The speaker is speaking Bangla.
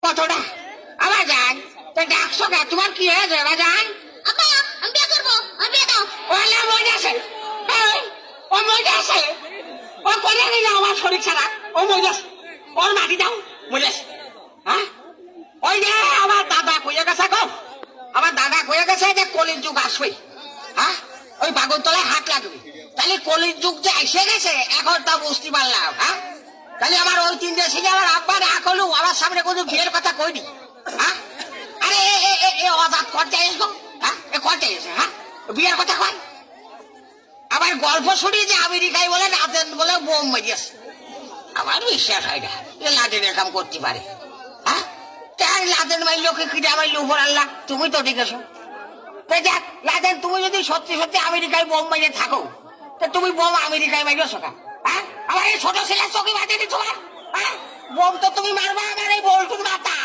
কতটা আবার যান তো ডাকছো কে তোমার কি হয়েছে বাজান আব্বা আমি বিয়ে করবো আমি বিয়ে দাও ওলা মরে আছে ও মরে আছে ও করে নিল আমার শরীর ছাড়া ও মরে আছে ওর মাটি দাও মরে আছে হ্যাঁ ওই যে আমার দাদা কইয়া গেছে গো আমার দাদা কইয়া গেছে যে কলির যুগ আসবে হ্যাঁ ওই বাগন তলায় হাত লাগবে তাহলে কলির যুগ যে এসে গেছে এখন তা বুঝতে পারলাম হ্যাঁ তাহলে আমার ওই তিন দেশে আমার আব্বা না করলু আমার সামনে কোনো বিয়ের কথা কইনি হ্যাঁ আরে এ অজাত করতে এসো হ্যাঁ এ করতে এসে হ্যাঁ বিয়ের কথা কয় আবার গল্প শুনি যে আমেরিকায় বলে লাদেন বলে বোম মেরিয়েছে আমার বিশ্বাস হয় না যে লাদেনের কাম করতে পারে হ্যাঁ তাই লাদেন মাইলো কি কিটা মাইলো উপর আল্লাহ তুমি তো দেখেছো দেখ লাদেন তুমি যদি সত্যি সত্যি আমেরিকায় বোম মাইরে থাকো তা তুমি বোম আমেরিকায় মাইরেছো না হ্যাঁ আমার এই ছোট ছেলের চোখে বাঁধে তোমার হ্যাঁ বোম তো তুমি মারবা আমার এই বল্টুর মাথা